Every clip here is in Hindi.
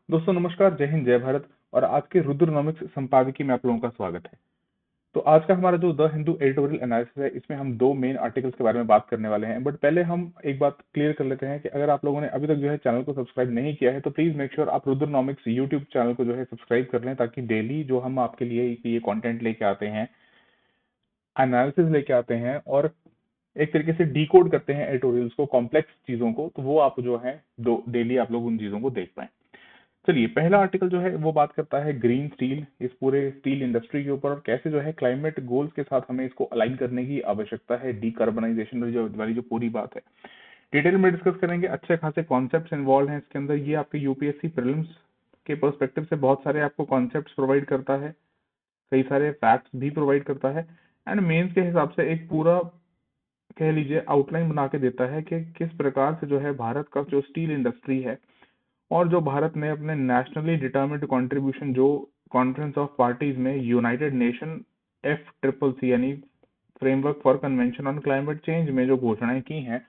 दोस्तों नमस्कार, जय हिंद, जय भारत। और आज के रुद्रनॉमिक्स संपादकीय में आप लोगों का स्वागत है। तो आज का हमारा जो द हिंदू एडिटोरियल एनालिसिस है, इसमें हम दो मेन आर्टिकल्स के बारे में बात करने वाले हैं। बट पहले हम एक बात क्लियर कर लेते हैं कि अगर आप लोगों ने अभी तक जो है चैनल को सब्सक्राइब नहीं किया है तो प्लीज मेक श्योर आप रुद्रनॉमिक्स यूट्यूब चैनल को जो है सब्सक्राइब कर लें, ताकि डेली जो हम आपके लिए ये कंटेंट लेके आते हैं, एनालिसिस लेके आते हैं और एक तरीके से डिकोड करते हैं एडिटोरियल्स को, कॉम्प्लेक्स चीजों को, तो वो आप जो है दो डेली आप लोग उन चीजों को देख पाए। चलिए, पहला आर्टिकल जो है वो बात करता है ग्रीन स्टील, इस पूरे स्टील इंडस्ट्री के ऊपर, और कैसे जो है क्लाइमेट गोल्स के साथ हमें इसको अलाइन करने की आवश्यकता है, डीकार्बनाइजेशन जो वाली जो पूरी बात है डिटेल में डिस्कस करेंगे। अच्छे खासे कॉन्सेप्ट्स इन्वॉल्व हैं इसके अंदर। ये आपके यूपीएससी प्रीलिम्स के पर्सपेक्टिव से बहुत सारे आपको कॉन्सेप्ट्स प्रोवाइड करता है, कई सारे फैक्ट्स भी प्रोवाइड करता है, एंड मेंस के हिसाब से एक पूरा कह लीजिए आउटलाइन बना के देता है कि किस प्रकार से जो है भारत का जो स्टील इंडस्ट्री है और जो भारत ने अपने नेशनली डिटर्मिन्ड कंट्रीब्यूशन जो कॉन्फ्रेंस ऑफ पार्टीज में यूनाइटेड नेशन FCCC यानी framework for convention on climate change में जो घोषणाएं की हैं,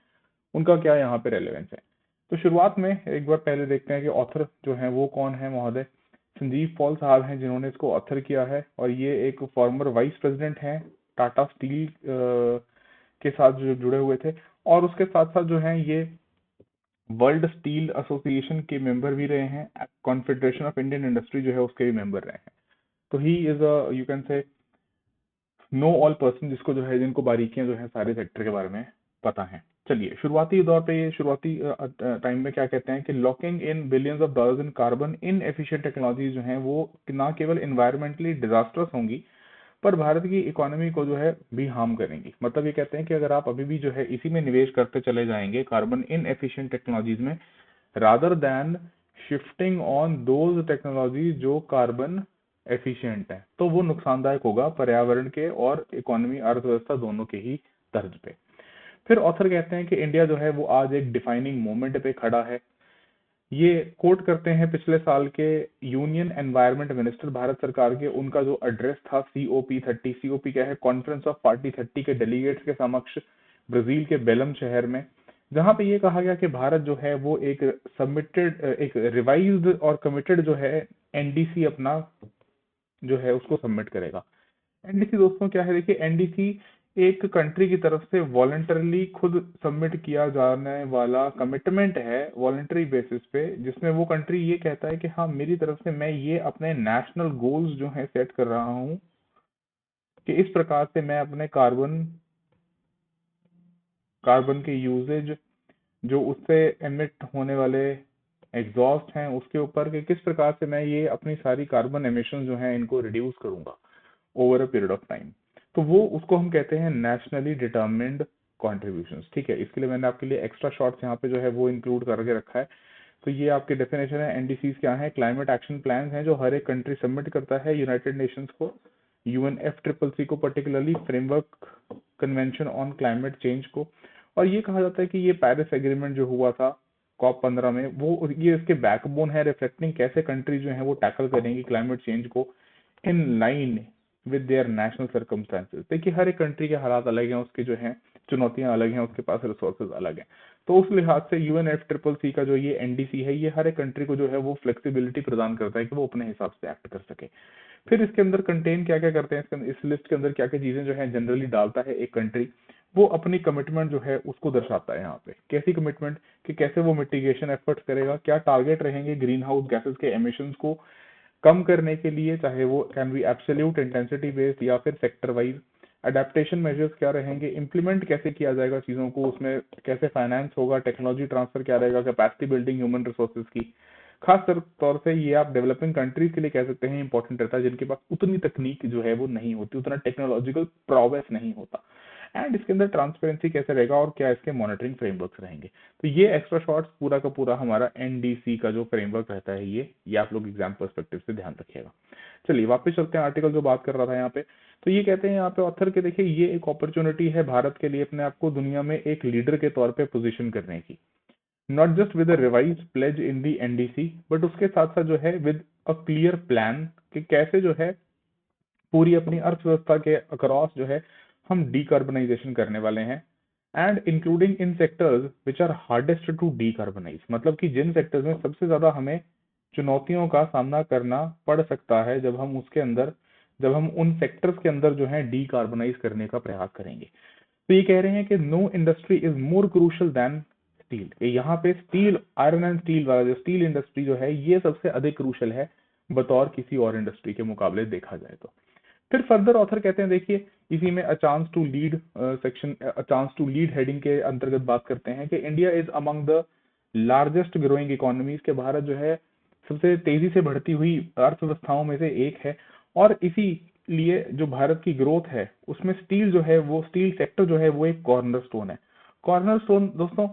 उनका क्या यहाँ पे रेलेवेंस है। तो शुरुआत में एक बार पहले देखते हैं कि ऑथर जो है वो कौन है महोदय। संजीव पॉल साहब हैं जिन्होंने इसको ऑथर किया है, और ये एक फॉर्मर वाइस प्रेसिडेंट हैं टाटा स्टील के साथ जो जुड़े हुए थे, और उसके साथ साथ जो है ये वर्ल्ड स्टील एसोसिएशन के मेंबर भी रहे हैं, कॉन्फेडरेशन ऑफ इंडियन इंडस्ट्री जो है उसके भी मेंबर रहे हैं। तो he is a you can say know all person, जिसको जो है जिनको बारीकियां जो है सारे सेक्टर के बारे में पता है। चलिए, शुरुआती दौर पे ये शुरुआती टाइम में क्या कहते हैं कि locking in billions of dollars in carbon in efficient technology जो है वो ना केवल इन्वायरमेंटली डिजास्टर्स होंगी, पर भारत की इकोनॉमी को जो है भी हार्म करेंगी। मतलब ये कहते हैं कि अगर आप अभी भी जो है इसी में निवेश करते चले जाएंगे कार्बन इन एफिशिएंट टेक्नोलॉजीज में, rather than shifting on those technology जो कार्बन एफिशिएंट है, तो वो नुकसानदायक होगा पर्यावरण के और इकोनॉमी अर्थव्यवस्था दोनों के ही तर्ज पे। फिर ऑथर कहते हैं कि इंडिया जो है वो आज एक डिफाइनिंग मोमेंट पे खड़ा है। ये कोट करते हैं पिछले साल के यूनियन एनवायरनमेंट मिनिस्टर भारत सरकार के, उनका जो एड्रेस था COP30। COP क्या है? कॉन्फ्रेंस ऑफ पार्टी 30 के डेलीगेट्स के समक्ष ब्राजील के बेलम शहर में, जहां पे ये कहा गया कि भारत जो है वो एक रिवाइज्ड और कमिटेड जो है NDC अपना जो है उसको सबमिट करेगा। NDC दोस्तों क्या है? देखिए, NDC एक कंट्री की तरफ से वॉलंटरली खुद सबमिट किया जाने वाला कमिटमेंट है वॉलंटरी बेसिस पे, जिसमें वो कंट्री ये कहता है कि हाँ, मेरी तरफ से मैं ये अपने नेशनल गोल्स जो है सेट कर रहा हूँ कि इस प्रकार से मैं अपने कार्बन कार्बन के यूजेज, जो उससे एमिट होने वाले एग्जॉस्ट हैं उसके ऊपर, कि किस प्रकार से मैं ये अपनी सारी कार्बन एमिशन जो है इनको रिड्यूस करूंगा over a period of time. तो वो उसको हम कहते हैं नेशनली डिटर्मिन्ड कॉन्ट्रीब्यूशंस। ठीक है, इसके लिए मैंने आपके लिए एक्स्ट्रा शॉर्ट्स यहाँ पे जो है वो इंक्लूड करके रखा है। तो ये आपके डेफिनेशन है। NDCs क्या है? क्लाइमेट एक्शन प्लान है जो हर एक कंट्री सबमिट करता है यूनाइटेड नेशंस को, UNFCCC को, particularly framework convention on climate change को। और ये कहा जाता है कि ये पेरिस एग्रीमेंट जो हुआ था COP15 में, वो ये इसके बैकबोन है, रिफ्लेक्टिंग कैसे कंट्री जो है वो टैकल करेंगी क्लाइमेट चेंज को in line with their national circumstances. देखिए, हर एक कंट्री के हालात अलग हैं, उसके जो है चुनौतियां अलग हैं, उसके पास रिसोर्सेज अलग हैं। तो उस लिहाज से UNFCCC का जो ये NDC है, ये हर एक कंट्री को जो है वो फ्लेक्सिबिलिटी प्रदान करता है कि वो अपने हिसाब से एक्ट कर सके। फिर इसके अंदर कंटेन क्या क्या करते हैं, इस लिस्ट के अंदर क्या क्या चीजें जो है जनरली डालता है एक कंट्री, वो अपनी कमिटमेंट जो है उसको दर्शाता है यहाँ पे। कैसी कमिटमेंट? कि कैसे वो मिटिगेशन एफर्ट्स करेगा, क्या टारगेट रहेंगे ग्रीन हाउस गैसेस के एमिशंस को कम करने के लिए, चाहे वो can be absolute intensity based या फिर सेक्टर वाइज। अडेप्टेशन मेजर्स क्या रहेंगे, इंप्लीमेंट कैसे किया जाएगा चीजों को, उसमें कैसे फाइनेंस होगा, टेक्नोलॉजी ट्रांसफर क्या रहेगा, कैपेसिटी बिल्डिंग ह्यूमन रिसोर्सेज की। खास तौर से ये आप डेवलपिंग कंट्रीज के लिए कह सकते हैं इंपॉर्टेंट रहता है, जिनके पास उतनी तकनीक जो है वो नहीं होती, उतना टेक्नोलॉजिकल प्रोग्रेस नहीं होता। एंड इसके अंदर ट्रांसपेरेंसी कैसे रहेगा और क्या इसके मॉनिटरिंग फ्रेमवर्क्स रहेंगे। तो ये एक्स्ट्रा शॉर्ट्स पूरा का पूरा हमारा NDC का जो फ्रेमवर्क रहता है, ये आप लोग एग्जाम पर्सपेक्टिव से ध्यान रखिएगा। चलिए वापस चलते हैं आर्टिकल जो बात कर रहा था यहाँ पे। तो ये कहते हैं यहाँ पे ऑथर के, देखिए ये एक अपॉर्चुनिटी है भारत के लिए अपने आप को दुनिया में एक लीडर के तौर पे पोजीशन करने की, not just with a revise pledge in the NDC, but उसके साथ साथ जो है विद अ क्लियर प्लान कि कैसे जो है पूरी अपनी अर्थव्यवस्था के अक्रॉस जो है हम डीकार्बनाइजेशन करने वाले हैं, and including in sectors which are hardest to decarbonize. मतलब कि जिन सेक्टर्स में सबसे ज्यादा हमें चुनौतियों का सामना करना पड़ सकता है जब हम उन सेक्टर्स के अंदर जो है डीकार्बोनाइज करने का प्रयास करेंगे। तो ये कह रहे हैं कि no industry is more crucial than steel. यहाँ पे स्टील, आयरन एंड स्टील वाला जो स्टील इंडस्ट्री जो है ये सबसे अधिक क्रूशल है बतौर किसी और इंडस्ट्री के मुकाबले देखा जाए तो। फिर फर्दर ऑथर कहते हैं, देखिए इसी में a chance to lead section, a chance to lead heading के अंतर्गत बात करते हैं कि India is among the largest growing economies, के भारत जो है सबसे तेजी से बढ़ती हुई अर्थव्यवस्थाओं में से एक है। और इसीलिए जो भारत की ग्रोथ है उसमें स्टील जो है वो, स्टील सेक्टर जो है वो एक कॉर्नरस्टोन है। कॉर्नरस्टोन दोस्तों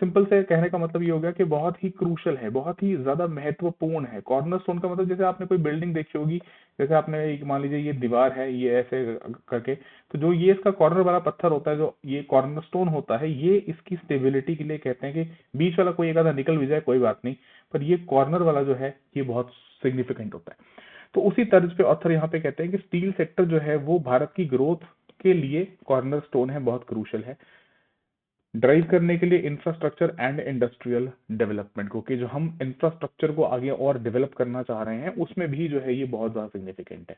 सिंपल से कहने का मतलब ये हो गया कि बहुत ही क्रूशल है, बहुत ही ज्यादा महत्वपूर्ण है। कॉर्नरस्टोन का मतलब जैसे आपने कोई बिल्डिंग देखी होगी, जैसे आपने एक मान लीजिए ये दीवार है ये ऐसे करके, तो जो ये इसका कॉर्नर वाला पत्थर होता है, जो ये कॉर्नरस्टोन होता है, ये इसकी स्टेबिलिटी के लिए कहते हैं कि बीच वाला कोई एक आधा निकल भी जाए कोई बात नहीं, पर ये कॉर्नर वाला जो है ये बहुत सिग्निफिकेंट होता है। तो उसी तर्ज पे ऑथर यहाँ पे कहते हैं कि स्टील सेक्टर जो है वो भारत की ग्रोथ के लिए कॉर्नरस्टोन है, बहुत क्रूशल है ड्राइव करने के लिए इंफ्रास्ट्रक्चर एंड इंडस्ट्रियल डेवलपमेंट को, कि जो हम इंफ्रास्ट्रक्चर को आगे और डेवलप करना चाह रहे हैं उसमें भी जो है ये बहुत ज्यादा सिग्निफिकेंट है।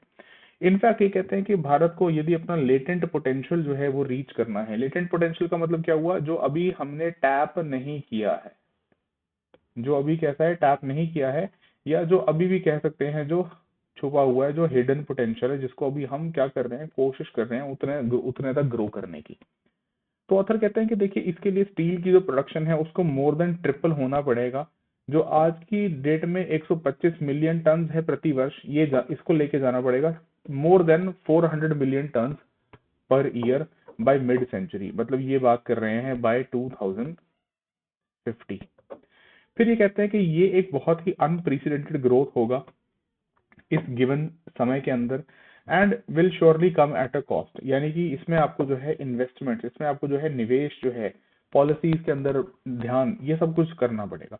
इनफैक्ट ये कहते हैं कि भारत को यदि अपना लेटेंट पोटेंशियल जो है वो रीच करना है, लेटेंट पोटेंशियल का मतलब क्या हुआ, जो अभी हमने टैप नहीं किया है, जो अभी कैसा है टैप नहीं किया है, या जो अभी भी कह सकते हैं जो छुपा हुआ है, जो हिडन पोटेंशियल है, जिसको अभी हम क्या कर रहे हैं, कोशिश कर रहे हैं उतने उतने तक ग्रो करने की। तो ऑथर कहते हैं कि देखिए इसके लिए स्टील की जो प्रोडक्शन है उसको मोर देन ट्रिपल होना पड़ेगा, जो आज की डेट में 125 मिलियन टन है प्रति वर्ष, इसको लेके जाना पड़ेगा more than 400 million ton per year by mid century, मतलब ये बात कर रहे हैं बाय 2050। फिर ये कहते हैं कि ये एक बहुत ही अनप्रेसिडेंटेड ग्रोथ होगा इस गिवन समय के अंदर, and will surely come at a cost, यानी कि इसमें आपको जो है इन्वेस्टमेंट, इसमें आपको जो है निवेश जो है, पॉलिसीज के अंदर ध्यान, ये सब कुछ करना पड़ेगा।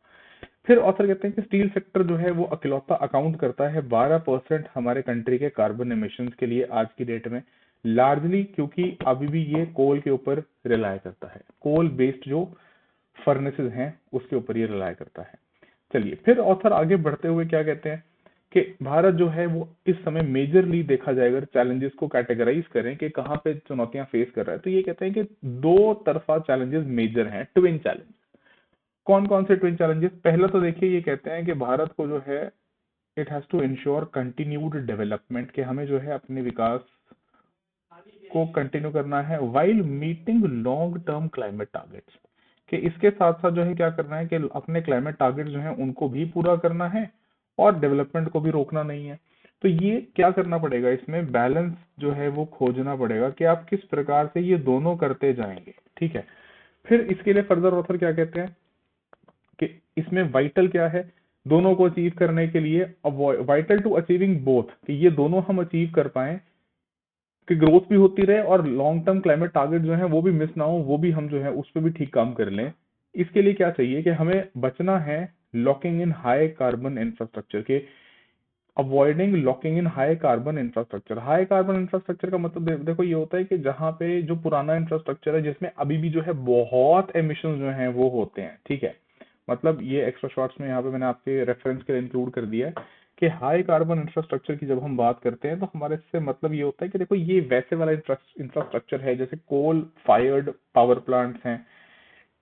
फिर ऑथर कहते हैं कि स्टील सेक्टर जो है वो अकेलौता अकाउंट करता है 12% हमारे कंट्री के कार्बन एमिशंस के लिए आज की डेट में, लार्जली क्योंकि अभी भी ये कोल के ऊपर रिलाय करता है, कोल बेस्ड जो फर्नेसेस हैं उसके ऊपर ये रिलाय करता है। चलिए फिर ऑथर आगे बढ़ते हुए क्या कहते हैं कि भारत जो है वो इस समय मेजरली देखा जाए अगर चैलेंजेस को कैटेगराइज करें कि कहाँ पे चुनौतियां फेस कर रहा है, तो ये कहते हैं कि दो तरफा चैलेंजेस मेजर हैं, ट्विन चैलेंज। कौन कौन से ट्विन चैलेंजेस, पहला तो देखिए ये कहते हैं कि भारत को जो है it has to ensure continued development, के हमें जो है अपने विकास को कंटिन्यू करना है while meeting long term climate targets, कि इसके साथ साथ जो है क्या करना है कि अपने क्लाइमेट टारगेट जो है उनको भी पूरा करना है और डेवलपमेंट को भी रोकना नहीं है। तो ये क्या करना पड़ेगा, इसमें बैलेंस जो है वो खोजना पड़ेगा कि आप किस प्रकार से ये दोनों करते जाएंगे, ठीक है। फिर इसके लिए फर्दर ऑथर क्या कहते हैं कि इसमें वाइटल क्या है, दोनों को अचीव करने के लिए वाइटल टू अचीविंग बोथ, कि ये दोनों हम अचीव कर पाए कि ग्रोथ भी होती रहे और लॉन्ग टर्म क्लाइमेट टारगेट जो है वो भी मिस ना हो, वो भी हम जो है उस पर भी ठीक काम कर लें। इसके लिए क्या चाहिए कि हमें बचना है locking in high carbon infrastructure के, avoiding locking in high carbon infrastructure. High carbon infrastructure का मतलब देखो ये होता है कि जहाँ पे जो पुराना इंफ्रास्ट्रक्चर है जिसमें अभी भी जो है बहुत एमिशन जो है वो होते हैं, ठीक है। मतलब ये एक्स्ट्रा शॉर्ट्स में यहाँ पे मैंने आपके रेफरेंस के लिए इंक्लूड कर दिया है कि हाई कार्बन इंफ्रास्ट्रक्चर की जब हम बात करते हैं तो हमारे से मतलब ये होता है कि देखो ये वैसे वाला इंफ्रास्ट्रक्चर है जैसे कोल फायर्ड पावर प्लांट्स हैं,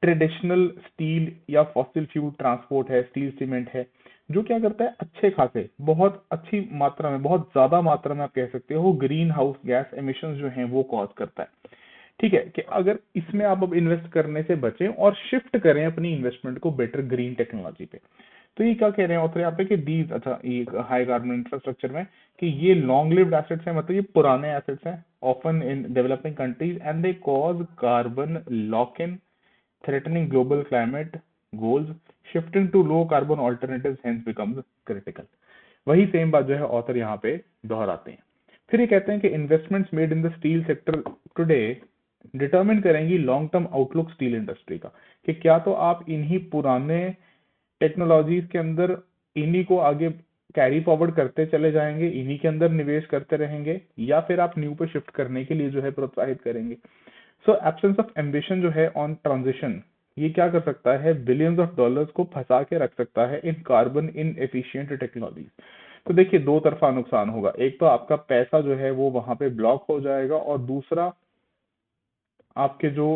ट्रेडिशनल स्टील या फॉसिल फ्यूल ट्रांसपोर्ट है, स्टील सीमेंट है, जो क्या करता है अच्छे खासे बहुत अच्छी मात्रा में, बहुत ज्यादा मात्रा में आप कह सकते हो ग्रीन हाउस गैस एमिशन जो है वो कॉज करता है, ठीक है। कि अगर इसमें आप अब इन्वेस्ट करने से बचें और शिफ्ट करें अपनी इन्वेस्टमेंट को बेटर ग्रीन टेक्नोलॉजी पे, तो ये क्या कह रहे हैं ऑथर यहाँ पे कि दीज, अच्छा ये हाई कार्बन इंफ्रास्ट्रक्चर में कि ये लॉन्ग लिव्ड एसेट्स हैं, मतलब ये पुराने एसेट्स हैं often in developing countries and they cause carbon lock in threatening global climate goals, shifting to low carbon alternatives hence becomes critical। वही सेम बात जो है ऑथर यहाँ पे दोहराते हैं। फिर ये कहते हैं कि investments made in the steel sector today determine करेंगी long term outlook steel industry का, कि क्या तो आप इन्हीं पुराने टेक्नोलॉजीज के अंदर इन्हीं को आगे कैरी फॉरवर्ड करते चले जाएंगे, इन्हीं के अंदर निवेश करते रहेंगे, या फिर आप न्यू पे शिफ्ट करने के लिए जो है प्रोत्साहित करेंगे। सो एब्सेंस ऑफ एम्बिशन जो है ऑन ट्रांजिशन ये क्या कर सकता है, बिलियंस ऑफ डॉलर्स को फंसा के रख सकता है इन कार्बन इन एफिशिएंट टेक्नोलॉजीज। तो देखिए दो तरफा नुकसान होगा, एक तो आपका पैसा जो है वो वहां पे ब्लॉक हो जाएगा, और दूसरा आपके जो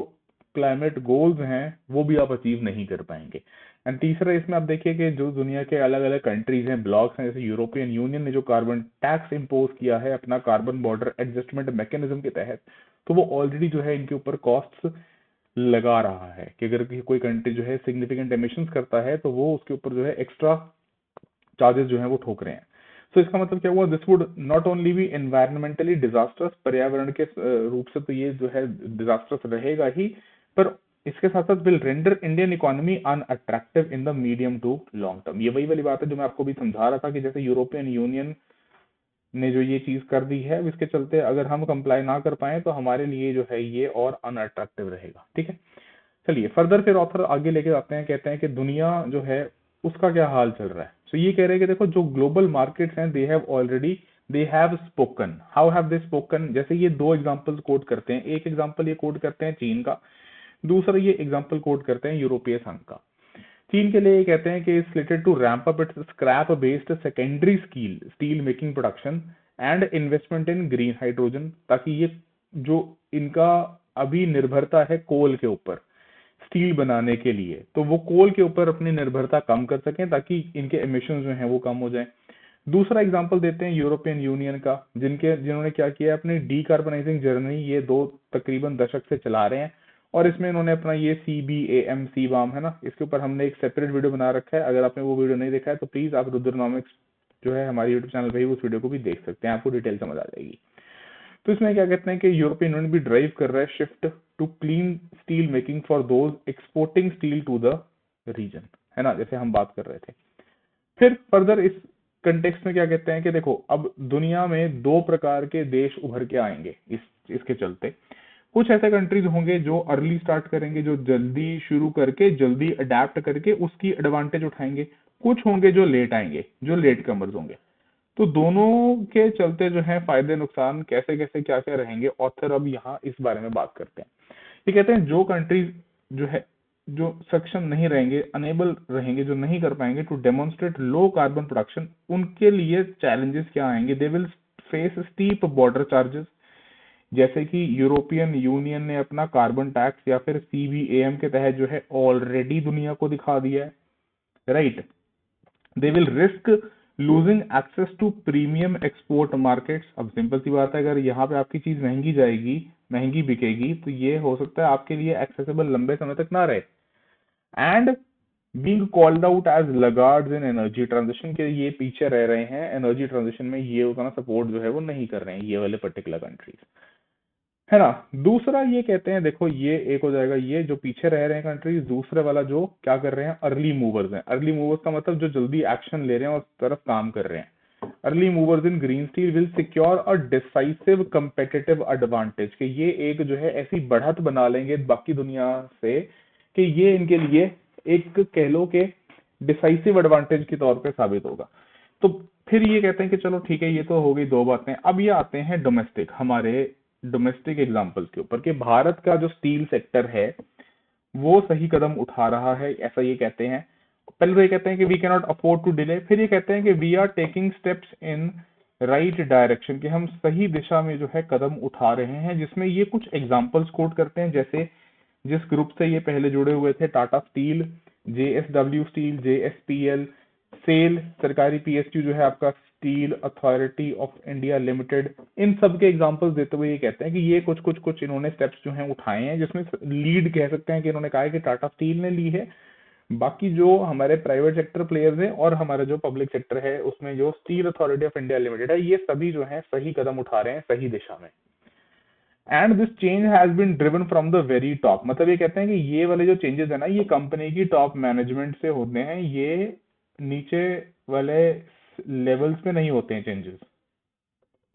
क्लाइमेट गोल्स हैं वो भी आप अचीव नहीं कर पाएंगे। एंड तीसरा इसमें आप देखिए कि जो दुनिया के अलग अलग कंट्रीज हैं, ब्लॉक्स हैं, जैसे यूरोपियन यूनियन ने जो कार्बन टैक्स इम्पोज किया है अपना कार्बन बॉर्डर एडजस्टमेंट मैकेनिज्म के तहत, तो वो ऑलरेडी जो है इनके ऊपर कॉस्ट लगा रहा है कि अगर कोई कंट्री जो है सिग्निफिकेंट एमिशंस करता है तो वो उसके ऊपर जो है एक्स्ट्रा चार्जेस जो है वो ठोक रहे हैं। तो इसका मतलब क्या हुआ, this would not only be environmentally disasters, पर्यावरण के रूप से तो ये जो है डिजास्टर्स रहेगा ही, पर इसके साथ साथ will render Indian economy unattractive in the medium to long term. ये वही वाली बात है जो मैं आपको भी समझा रहा था कि जैसे यूरोपियन यूनियन ने जो ये चीज कर दी है, इसके चलते अगर हम कंप्लाई ना कर पाए तो हमारे लिए जो है ये और अनअट्रैक्टिव रहेगा। ठीक है, चलिए फर्दर फिर ऑथर आगे लेके आते हैं, कहते हैं कि दुनिया जो है उसका क्या हाल चल रहा है। तो ये कह रहे हैं कि देखो जो ग्लोबल मार्केट्स हैं they have spoken. How have they spoken, जैसे ये दो एग्जांपल्स कोट करते हैं, एक एग्जांपल ये कोट करते हैं चीन का, दूसरा ये एग्जांपल कोट करते हैं यूरोपीय संघ का। चीन के लिए ये कहते हैं कि slated to ramp up its scrap based secondary steel making production and investment in green hydrogen, ताकि ये जो इनका अभी निर्भरता है कोल के ऊपर स्टील बनाने के लिए, तो वो कोल के ऊपर अपनी निर्भरता कम कर सकें ताकि इनके एमिशन जो हैं वो कम हो जाएं। दूसरा एग्जांपल देते हैं यूरोपियन यूनियन का, जिन्होंने क्या किया, अपनी डीकार्बनाइजिंग जर्नी ये दो तकरीबन दशक से चला रहे हैं, और इसमें इन्होंने अपना ये CBAM सीबाम है ना, इसके ऊपर हमने एक सेपरेट वीडियो बना रखा है। अगर आपने वो वीडियो नहीं देखा है तो प्लीज आप रुद्रनॉमिक्स जो है हमारे यूट्यूब चैनल पे ही उस वीडियो को भी देख सकते हैं, आपको डिटेल समझ आ जाएगी। तो इसमें क्या कहते हैं कि यूरोपियन यूनियन भी ड्राइव कर रहा है shift to clean steel making for those exporting steel to the region, है ना, जैसे हम बात कर रहे थे। फिर फर्दर इस कंटेक्स्ट में क्या कहते हैं कि देखो अब दुनिया में दो प्रकार के देश उभर के आएंगे इसके चलते। कुछ ऐसे कंट्रीज होंगे जो अर्ली स्टार्ट करेंगे, जो जल्दी शुरू करके जल्दी अडेप्ट करके उसकी एडवांटेज उठाएंगे। कुछ होंगे जो लेट आएंगे, जो लेट कमर्स होंगे। तो दोनों के चलते जो है फायदे नुकसान कैसे कैसे क्या क्या रहेंगे, ऑथर अब यहाँ इस बारे में बात करते हैं। ये कहते हैं जो कंट्रीज जो है जो सक्षम नहीं रहेंगे, अनेबल रहेंगे, जो नहीं कर पाएंगे to demonstrate low carbon production, उनके लिए चैलेंजेस क्या आएंगे, they will face steep border charges, जैसे कि यूरोपियन यूनियन ने अपना कार्बन टैक्स या फिर CBAM के तहत जो है ऑलरेडी दुनिया को दिखा दिया है, right. They will risk losing access to premium export markets. अब सिंपल सी बात है, अगर यहाँ पे आपकी चीज महंगी जाएगी, महंगी बिकेगी, तो ये हो सकता है आपके लिए एक्सेसिबल लंबे समय तक ना रहे। And being called out as laggards in energy transition, के ये पीछे रह रहे हैं एनर्जी ट्रांजिशन में, ये उतना सपोर्ट जो है वो नहीं कर रहे हैं ये वाले पर्टिकुलर कंट्रीज, है ना। दूसरा ये कहते हैं, देखो ये एक हो जाएगा ये जो पीछे रह रहे हैं कंट्रीज, दूसरे वाला जो क्या कर रहे हैं, अर्ली मूवर्स हैं। अर्ली मूवर्स का मतलब जो जल्दी एक्शन ले रहे हैं और उस तरफ काम कर रहे हैं। Early movers in green steel will secure a decisive competitive advantage, कि ये एक जो है ऐसी बढ़त बना लेंगे बाकी दुनिया से कि ये इनके लिए एक कह लो कि डिसाइसिव एडवांटेज के तौर पे साबित होगा। तो फिर ये कहते हैं कि चलो ठीक है, ये तो हो गई दो बातें। अब ये आते हैं डोमेस्टिक, हमारे डोमेस्टिक एग्जांपल्स के ऊपर, कि भारत का जो स्टील सेक्टर है वो सही कदम उठा रहा है, ऐसा ये कहते हैं। पहले तो ये कहते हैं कि we can not afford to delay, फिर ये कहते हैं कि we are taking steps in right direction, कि हम सही दिशा में जो है कदम उठा रहे हैं, जिसमें ये कुछ एग्जांपल्स कोट करते हैं, जैसे जिस ग्रुप से ये पहले जुड़े हुए थे, Tata steel, JSW steel, JSPL, SAIL, सरकारी PSU जो है आपका, steel authority of India limited, इन सब के एग्जांपल्स देते हुए ये कहते हैं कि ये कुछ कुछ कुछ इन्होंने स्टेप्स जो हैं उठाए हैं, जिसमें लीड कह सकते हैं कि इन्होंने कहा है कि टाटा स्टील ने ली है। बाकी जो हमारे प्राइवेट सेक्टर प्लेयर्स हैं और हमारा जो पब्लिक सेक्टर है उसमें जो steel authority of India limited है, ये सभी जो है सही कदम उठा रहे हैं सही दिशा में। And this change has been driven from the very top, मतलब ये कहते हैं कि ये वाले जो चेंजेस है ना, ये कंपनी की टॉप मैनेजमेंट से होते हैं, ये नीचे वाले लेवल्स पे नहीं होते हैं चेंजेस,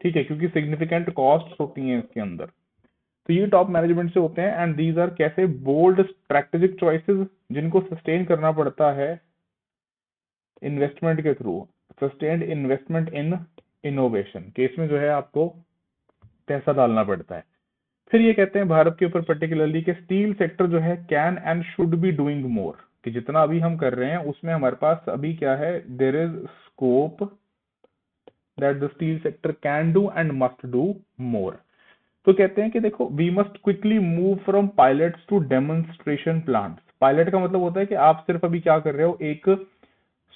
ठीक है, क्योंकि सिग्निफिकेंट कॉस्ट होती हैं इसके अंदर, तो ये टॉप मैनेजमेंट से होते हैं। एंड दीज आर कैसे बोल्ड स्ट्रेटेजिक चॉइसेस, जिनको सस्टेन करना पड़ता है इन्वेस्टमेंट के through, sustained investment in innovation, case में जो है आपको पैसा डालना पड़ता है। फिर ये कहते हैं भारत के ऊपर पर्टिकुलरली कि स्टील सेक्टर जो है can and should be doing more, कि जितना अभी हम कर रहे हैं उसमें हमारे पास अभी क्या है, there is scope that the steel sector can do and must do more. तो कहते हैं कि देखो we must quickly move from pilots to demonstration plants. Pilot का मतलब होता है कि आप सिर्फ अभी क्या कर रहे हो, एक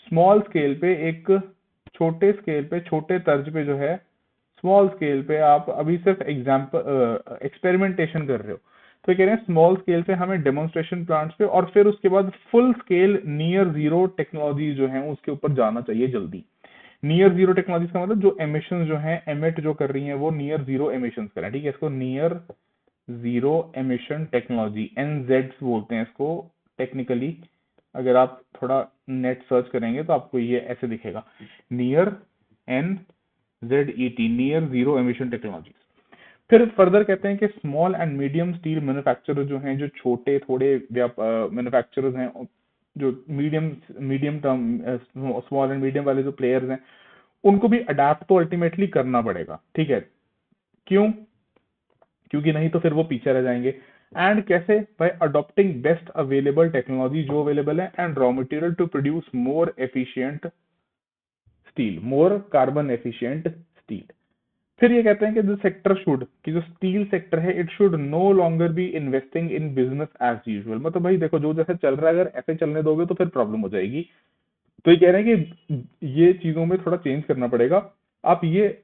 स्मॉल स्केल पे, एक छोटे स्केल पे, छोटे तर्ज पे जो है, स्मॉल स्केल पे आप अभी सिर्फ एग्जाम्पल एक्सपेरिमेंटेशन कर रहे हो। तो कह रहे हैं स्मॉल स्केल से हमें डेमोन्स्ट्रेशन प्लांट्स पे और फिर उसके बाद full scale near zero technology जो है उसके ऊपर जाना चाहिए जल्दी। नियर जीरो टेक्नोलॉजी का मतलब जो एमिशन जो है एमिट जो कर रही है वो नियर जीरो एमिशन करें, ठीक है, इसको नियर जीरो एमिशन टेक्नोलॉजी एनजेड्स बोलते हैं इसको टेक्निकली। अगर आप थोड़ा नेट सर्च करेंगे तो आपको ये ऐसे दिखेगा, near N ZET, near zero emission technology. फिर फर्दर कहते हैं कि small and medium steel manufacturer जो हैं, जो छोटे थोड़े मैन्युफैक्चरर्स हैं, जो medium medium term small and medium वाले जो प्लेयर्स हैं, उनको भी अडेप्ट तो अल्टीमेटली करना पड़ेगा, ठीक है। क्यों? क्योंकि नहीं तो फिर वो पीछे रह जाएंगे। एंड कैसे? By adopting best available technology जो अवेलेबल है and raw material to produce more efficient steel, more carbon efficient steel. फिर ये कहते हैं कि द सेक्टर शुड, कि जो स्टील सेक्टर है it should no longer be investing in business as usual. मतलब भाई देखो जो जैसे चल रहा है अगर ऐसे चलने दोगे तो फिर प्रॉब्लम हो जाएगी। तो ये कह रहे हैं कि ये चीजों में थोड़ा चेंज करना पड़ेगा। आप ये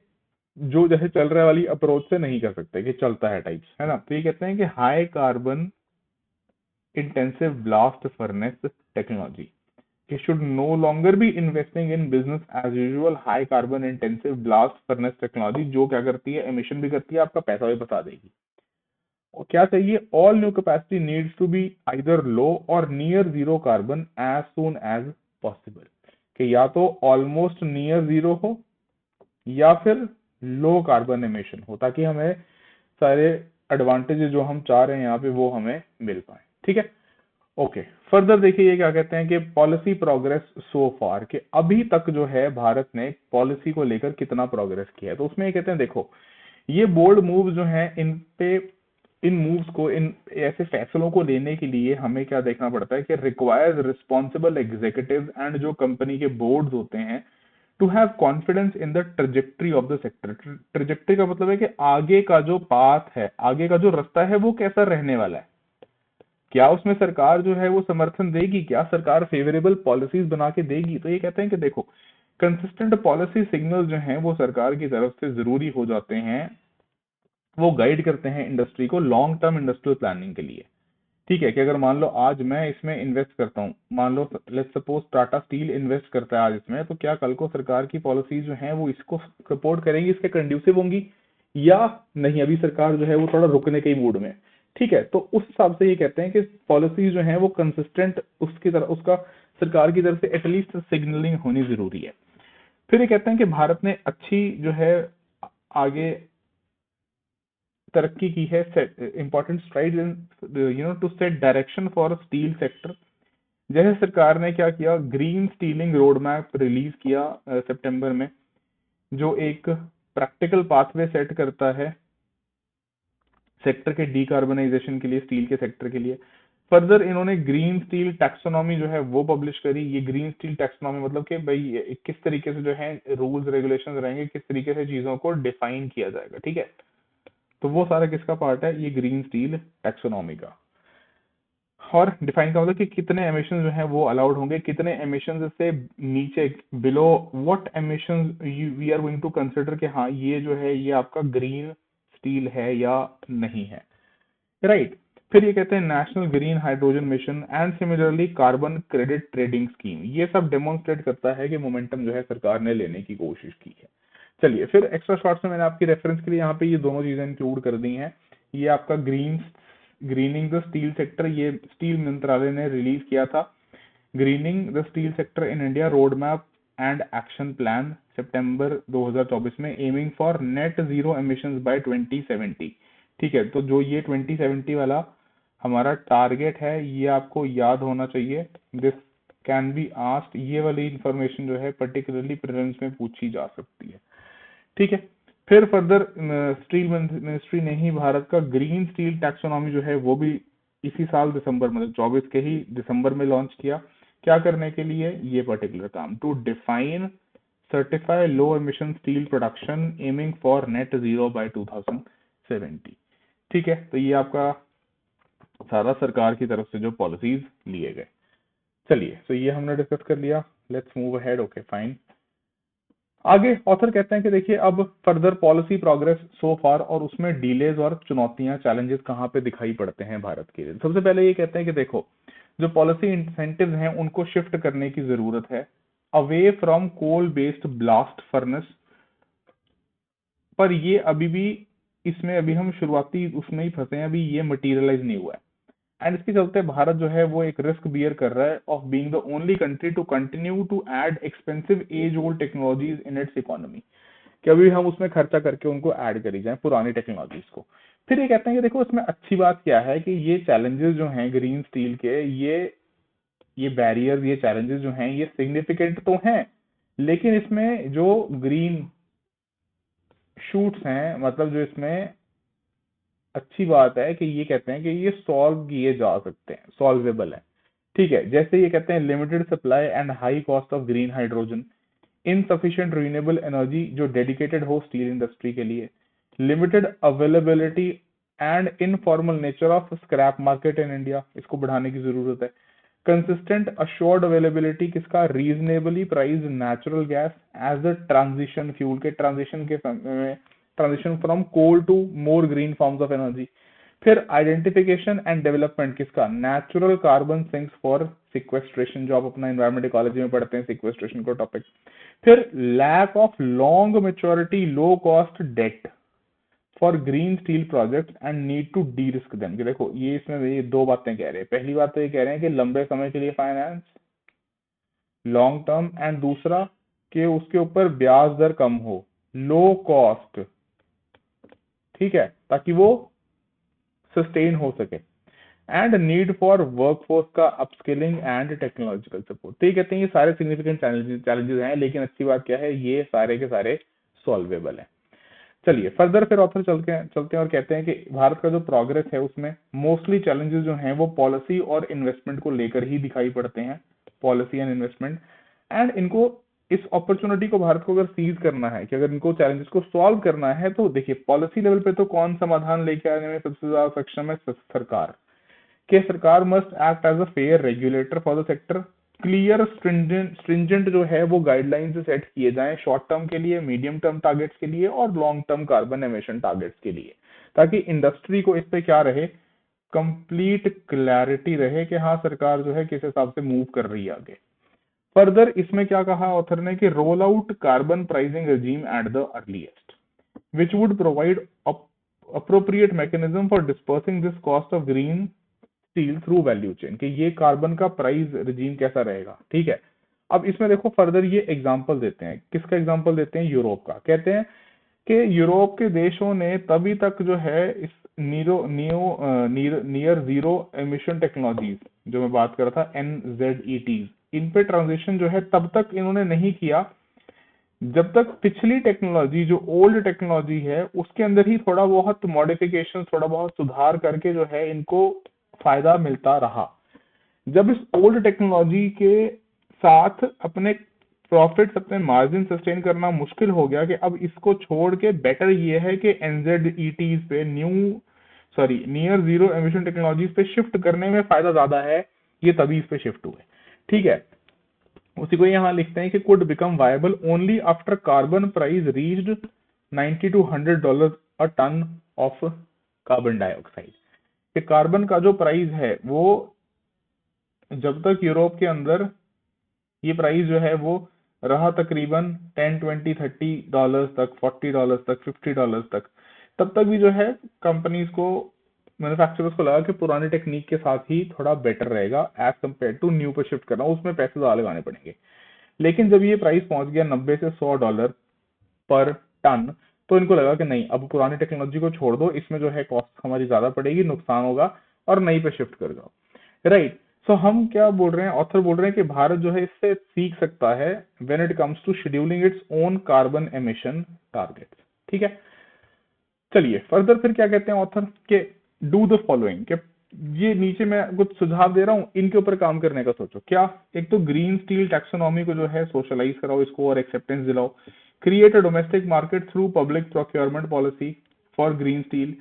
जो जैसे चल रहा वाली अप्रोच से नहीं कर सकते कि चलता है टाइप्स, है ना। तो ये कहते हैं कि high carbon intensive blast furnace technology, he should no longer be investing in business as usual high carbon intensive blast furnace technology, जो क्या करती है, एमिशन भी करती है, आपका पैसा भी बचा देगी। और क्या चाहिए, all new capacity needs to be either low और near zero carbon as soon as possible, कि या तो ऑलमोस्ट नियर जीरो हो या फिर लो कार्बन एमिशन हो, ताकि हमें सारे एडवांटेजेस जो हम चाह रहे हैं यहाँ पे वो हमें मिल पाए, ठीक है। ओके, फर्दर देखिए ये क्या कहते हैं कि पॉलिसी प्रोग्रेस सो फार, कि अभी तक जो है भारत ने पॉलिसी को लेकर कितना प्रोग्रेस किया है। तो उसमें ये कहते हैं देखो ये बोल्ड मूव जो है, इन पे इन मूव्स को, इन ऐसे फैसलों को लेने के लिए हमें क्या देखना पड़ता है कि रिक्वायर्स रिस्पॉन्सिबल एग्जीक्यूटिव एंड जो कंपनी के बोर्ड्स होते हैं to have confidence in the trajectory of the sector. Trajectory का मतलब है कि आगे का जो पाथ है, आगे का जो रास्ता है वो कैसा रहने वाला है, क्या उसमें सरकार जो है वो समर्थन देगी, क्या सरकार फेवरेबल पॉलिसीज बना के देगी। तो ये कहते हैं कि देखो कंसिस्टेंट पॉलिसी सिग्नल जो हैं वो सरकार की तरफ से जरूरी हो जाते हैं, वो गाइड करते हैं इंडस्ट्री को लॉन्ग टर्म इंडस्ट्रियल प्लानिंग के लिए, ठीक है। कि अगर मान लो आज मैं इसमें इन्वेस्ट करता हूँ, मान लो let's suppose Tata steel invest करता है आज इसमें, तो क्या कल को सरकार की पॉलिसीज जो हैं वो इसको सपोर्ट करेंगी, इसके कंड्यूसिव होंगी या नहीं। अभी सरकार जो है वो थोड़ा रुकने के मूड में, ठीक है। तो उस हिसाब से ये कहते हैं कि पॉलिसीज जो है वो कंसिस्टेंट उसकी तरफ, उसका सरकार की तरफ से एटलीस्ट सिग्नलिंग होनी जरूरी है। फिर ये कहते हैं कि भारत ने अच्छी जो है आगे तरक्की की है, important stride in to set direction for steel sector. जैसे सरकार ने क्या किया, green steeling road map release किया सितंबर में, जो एक प्रैक्टिकल पाथवे सेट करता है सेक्टर के डीकार्बनाइजेशन के लिए, स्टील के सेक्टर के लिए। फर्दर इन्होंने ग्रीन स्टील टैक्सोनॉमी जो है वो पब्लिश करी। ये ग्रीन स्टील टैक्सोनॉमी मतलब कि भाई किस तरीके से जो है रूल्स रेगुलेशंस रहेंगे, किस तरीके से चीजों को डिफाइन किया जाएगा, ठीक है। तो वो सारा किसका पार्ट है, ये ग्रीन स्टील टैक्सोनॉमी का। और डिफाइन का मतलब कि कितने एमिशन जो है वो अलाउड होंगे, कितने एमिशन से नीचे, below what emission we are going to consider कि हाँ ये जो है ये आपका ग्रीन स्टील है या नहीं है, राइट। फिर ये कहते हैं national green hydrogen mission and similarly carbon credit trading scheme, ये सब डेमोन्स्ट्रेट करता है कि मोमेंटम जो है सरकार ने लेने की कोशिश की है। चलिए फिर एक्स्ट्रा शॉर्ट्स में मैंने आपकी रेफरेंस के लिए यहाँ पे ये दोनों चीजें इंक्लूड कर दी हैं। ये आपका ग्रीनिंग द स्टील सेक्टर, ये स्टील मंत्रालय ने रिलीज किया था, greening the steel sector in India road map and action plan September 2024 में, aiming for net zero emissions by 2070, ठीक है। तो जो ये 2070 वाला हमारा टारगेट है ये आपको याद होना चाहिए। दिस कैन बी आस्क्ड, ये वाली इंफॉर्मेशन जो है पर्टिकुलरली प्रीलिम्स में पूछी जा सकती है, ठीक है। फिर फर्दर स्टील मिनिस्ट्री ने ही भारत का ग्रीन स्टील टैक्सोनॉमी जो है वो भी इसी साल दिसंबर, मतलब 24 के ही दिसंबर में लॉन्च किया। क्या करने के लिए? ये पर्टिकुलर काम, to define certify low emission steel production aiming for net zero by 2070। ठीक है, तो ये आपका सारा सरकार की तरफ से जो पॉलिसीज लिए गए। चलिए, तो ये हमने डिस्कस कर लिया। Let's move ahead. Okay fine. आगे ऑथर कहते हैं कि देखिए अब फर्दर पॉलिसी प्रोग्रेस सो फार, और उसमें डिलेज और चुनौतियां, चैलेंजेस कहाँ पे दिखाई पड़ते हैं भारत के लिए। सबसे पहले ये कहते हैं कि देखो, जो पॉलिसी इंसेंटिव्स हैं उनको शिफ्ट करने की जरूरत है away from coal based blast furnace, पर ये अभी भी, इसमें अभी हम शुरुआती उसमें ही फंसे हैं, अभी ये मटीरियलाइज नहीं हुआ है। एंड इसके चलते भारत जो है वो एक रिस्क बियर कर रहा है of being the only country to continue to add expensive as old technologies in its economy, कि अभी हम उसमें खर्चा करके उनको ऐड करी जाए पुरानी टेक्नोलॉजीज को। फिर ये कहते हैं कि देखो इसमें अच्छी बात क्या है कि ये चैलेंजेस जो हैं ग्रीन स्टील के, ये बैरियर्स, ये चैलेंजेस जो हैं ये सिग्निफिकेंट तो हैं, लेकिन इसमें जो ग्रीन शूट्स हैं, मतलब जो इसमें अच्छी बात है कि ये कहते हैं कि ये सॉल्व किए जा सकते हैं, सॉल्वेबल है। ठीक है, जैसे ये कहते हैं limited supply and high cost of green hydrogen, insufficient renewable energy जो डेडिकेटेड हो स्टील इंडस्ट्री के लिए, limited availability and informal nature of scrap market in India, इसको बढ़ाने की जरूरत है। कंसिस्टेंट अश्योर्ड अवेलेबिलिटी किसका? Reasonably priced natural gas as the transition fuel, के ट्रांजिशन के समय में, transition from coal to more green forms of energy. फिर आइडेंटिफिकेशन एंड डेवलपमेंट किसका? Natural carbon sinks for sequestration, जो आप अपना एनवायरमेंट इकोलॉजी में पढ़ते हैं सिक्वेस्ट्रेशन को टॉपिक। फिर lack of long maturity low cost debt for green steel project and need to derisk them, कि देखो ये इसमें ये दो बातें कह रहे हैं। पहली बात तो ये कह रहे हैं कि लंबे समय के लिए फाइनेंस, लॉन्ग टर्म, एंड दूसरा कि उसके ऊपर ब्याज दर कम हो, लो कॉस्ट, ठीक है, ताकि वो सस्टेन हो सके। एंड नीड फॉर वर्कफोर्स का अपस्किलिंग एंड टेक्नोलॉजिकल सपोर्ट। तो ये कहते हैं ये सारे सिग्निफिकेंट चैलेंजेस हैं, लेकिन अच्छी बात क्या है, ये सारे के सारे सॉल्वेबल हैं। चलिए फर्दर फिर ऑथर चलते हैं और कहते हैं कि भारत का जो प्रोग्रेस है उसमें मोस्टली चैलेंजेस जो हैं वो पॉलिसी और इन्वेस्टमेंट को लेकर ही दिखाई पड़ते हैं, पॉलिसी एंड इन्वेस्टमेंट। एंड इनको, इस अपॉर्चुनिटी को भारत को अगर सीज करना है, कि अगर इनको चैलेंजेस को सॉल्व करना है, तो देखिए पॉलिसी लेवल पे तो कौन समाधान लेके आने में सबसे ज्यादा सक्षम है? सरकार। कि सरकार must act as a fair regulator for the sector, clear stringent जो है वो गाइडलाइंस सेट किए जाएं शॉर्ट टर्म के लिए, मीडियम टर्म टारगेट्स के लिए और long term carbon emission targets के लिए, ताकि इंडस्ट्री को इस पे क्या रहे, कंप्लीट क्लैरिटी रहे कि हाँ सरकार जो है किस हिसाब से मूव कर रही है आगे। फर्दर इसमें क्या कहा ऑथर ने कि roll out carbon pricing regime at the earliest which would provide appropriate mechanism for dispersing this cost of green steel through value chain, कि ये कार्बन का प्राइस रिजीम कैसा रहेगा। ठीक है, अब इसमें देखो फर्दर ये एग्जांपल देते हैं, किसका एग्जांपल देते हैं? यूरोप का। कहते हैं कि यूरोप के देशों ने तभी तक जो है इस नियर जीरो एमिशन टेक्नोलॉजीज, जो मैं बात कर रहा था NZETs, इन पे ट्रांजिशन जो है तब तक इन्होंने नहीं किया जब तक पिछली टेक्नोलॉजी, जो ओल्ड टेक्नोलॉजी है, उसके अंदर ही थोड़ा बहुत मॉडिफिकेशन, थोड़ा बहुत सुधार करके जो है इनको फायदा मिलता रहा। जब इस ओल्ड टेक्नोलॉजी के साथ अपने प्रॉफिट्स, अपने मार्जिन सस्टेन करना मुश्किल हो गया, कि अब इसको छोड़ के बेटर ये है कि NZETs पे, नियर जीरो एमिशन टेक्नोलॉजीज पे शिफ्ट करने में फायदा ज्यादा है, ये तभी इस पे शिफ्ट हुए। ठीक है, उसी को यहाँ लिखते हैं कि could become viable only after carbon price reached $90 to $100 a ton of carbon dioxide. कि कार्बन का जो प्राइस है वो, जब तक यूरोप के अंदर ये प्राइस जो है वो रहा तकरीबन $10, $20, $30 तक, $40 तक, $50 तक, तब तक भी जो है कंपनीज को, मैन्युफैक्चरर्स को लगा कि पुरानी टेक्निक के साथ ही थोड़ा बेटर रहेगा एज कम्पेयर टू न्यू पे शिफ्ट करना, उसमें पैसे ज्यादा लगाने पड़ेंगे। लेकिन जब ये प्राइस पहुंच गया $90 से $100 पर टन, तो इनको लगा कि नहीं, अब पुरानी टेक्नोलॉजी को छोड़ दो, इसमें जो है कॉस्ट हमारी ज्यादा पड़ेगी, नुकसान होगा, और नई पे शिफ्ट कर जाओ। राइट, सो हम क्या बोल रहे हैं, ऑथर बोल रहे हैं कि भारत जो है इससे सीख सकता है when it comes to scheduling its own carbon emission targets. ठीक है, चलिए फर्दर फिर क्या कहते हैं ऑथर के डू द फॉलोइंग, के ये नीचे मैं कुछ सुझाव दे रहा हूं, इनके ऊपर काम करने का सोचो। क्या? एक तो ग्रीन स्टील टैक्सोनॉमी को जो है सोशलाइज कराओ इसको और एक्सेप्टेंस दिलाओ। Create a domestic market through public procurement policy for green steel.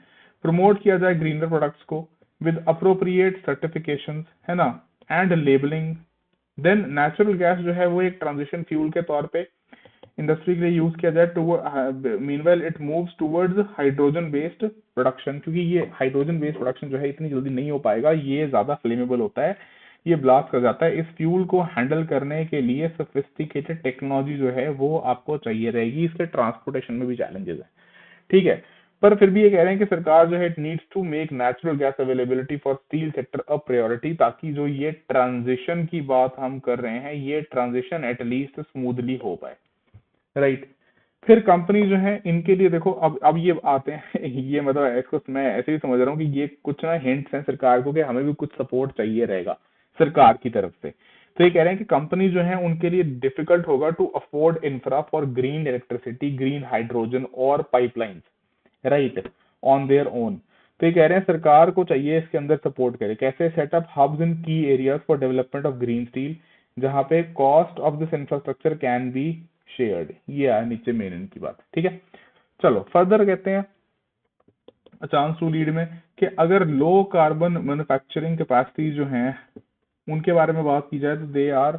Promote किया जाए ग्रीनर प्रोडक्ट्स को विद अप्रोप्रिएट सर्टिफिकेशन, है ना, and labelling. Then natural gas जो है वो एक ट्रांजिशन फ्यूल के तौर पे इंडस्ट्री के लिए यूज किया जाए। Meanwhile it moves towards hydrogen based production, क्योंकि ये हाइड्रोजन बेस्ड प्रोडक्शन जो है इतनी जल्दी नहीं हो पाएगा, ये ज्यादा फ्लेमेबल होता है, ये ब्लास्ट कर जाता है। इस फ्यूल को हैंडल करने के लिए सोफिस्टिकेटेड टेक्नोलॉजी जो है वो आपको चाहिए रहेगी, इसके ट्रांसपोर्टेशन में भी चैलेंजेस है, ठीक है। पर फिर भी ये कह रहे हैं कि सरकार जो है it needs to make natural gas availability for steel sector a priority, ताकि जो ये ट्रांजिशन की बात हम कर रहे हैं ये ट्रांजिशन एटलीस्ट स्मूथली हो पाए, राइट। फिर कंपनी जो है इनके लिए देखो, अब ये आते हैं ये मतलब इसको मैं ऐसे ही समझ रहा हूँ कि ये कुछ ना हिंट्स हैं सरकार को कि हमें भी कुछ सपोर्ट चाहिए रहेगा सरकार की तरफ से। तो ये कह रहे हैं कि कंपनी जो है उनके लिए डिफिकल्ट होगा to afford infra for green electricity, green hydrogen और pipelines, right, on their own. तो ये कह रहे हैं सरकार को चाहिए इसके अंदर सपोर्ट करे। कैसे? सेटअप हब्स इन की areas for development of green steel, जहां पे cost of this infrastructure can be shared. ये है नीचे मेन इनकी बात, ठीक है। चलो फर्दर कहते हैं चांस टू लीड में कि अगर लो कार्बन मैन्युफैक्चरिंग कैपेसिटी जो है उनके बारे में बात की जाए तो they are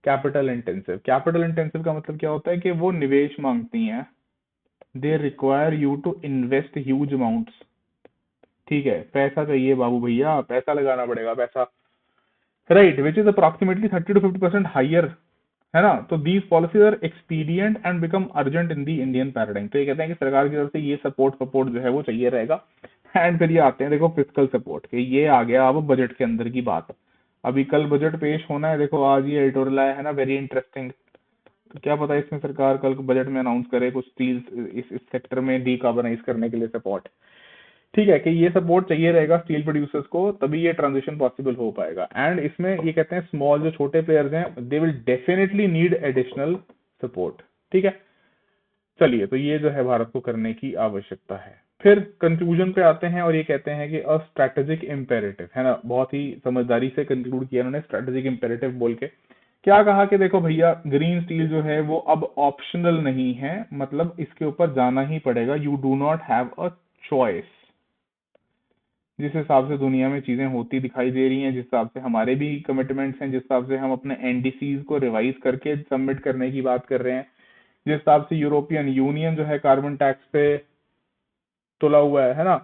capital intensive. Capital intensive का मतलब क्या होता है कि वो निवेश मांगती हैं, they require you to invest huge amounts, ठीक है, पैसा चाहिए बाबू भैया, पैसा लगाना पड़ेगा, पैसा, right, which is approximately 30 to 50% higher, है ना। तो these policies are expedient and become urgent in the Indian paradigm. तो ये कहते हैं कि सरकार की तरफ से ये सपोर्ट जो है वो चाहिए रहेगा। एंड फिर ये आते हैं देखो फिजिकल सपोर्ट के, ये आ गया अब बजट के अंदर की बात। अभी कल बजट पेश होना है, देखो आज ये एडिटोरियल आया है ना, वेरी इंटरेस्टिंग। तो क्या पता इसमें सरकार कल बजट में अनाउंस करे कुछ स्टील इस सेक्टर में डीकार्बनाइज करने के लिए सपोर्ट, ठीक है, कि ये सपोर्ट चाहिए रहेगा स्टील प्रोड्यूसर्स को, तभी ये ट्रांजिशन पॉसिबल हो पाएगा। एंड इसमें ये कहते हैं स्मॉल जो छोटे प्लेयर्स हैं they will definitely need additional support, ठीक है। चलिए, तो ये जो है भारत को करने की आवश्यकता है। फिर कंक्लूजन पे आते हैं और ये कहते हैं कि अ स्ट्रेटेजिक इम्पेरेटिव, है ना, बहुत ही समझदारी से कंक्लूड किया उन्होंने स्ट्रेटेजिक इम्पेरेटिव बोल के। क्या कहा कि देखो भैया ग्रीन स्टील जो है वो अब ऑप्शनल नहीं है, मतलब इसके ऊपर जाना ही पड़ेगा, you do not have a choice. जिस हिसाब से दुनिया में चीजें होती दिखाई दे रही हैं, जिस हिसाब से हमारे भी कमिटमेंट्स हैं, जिस हिसाब से हम अपने एनडीसीज को रिवाइज करके सबमिट करने की बात कर रहे हैं, जिस हिसाब से यूरोपियन यूनियन जो है कार्बन टैक्स पे तुला हुआ है ना।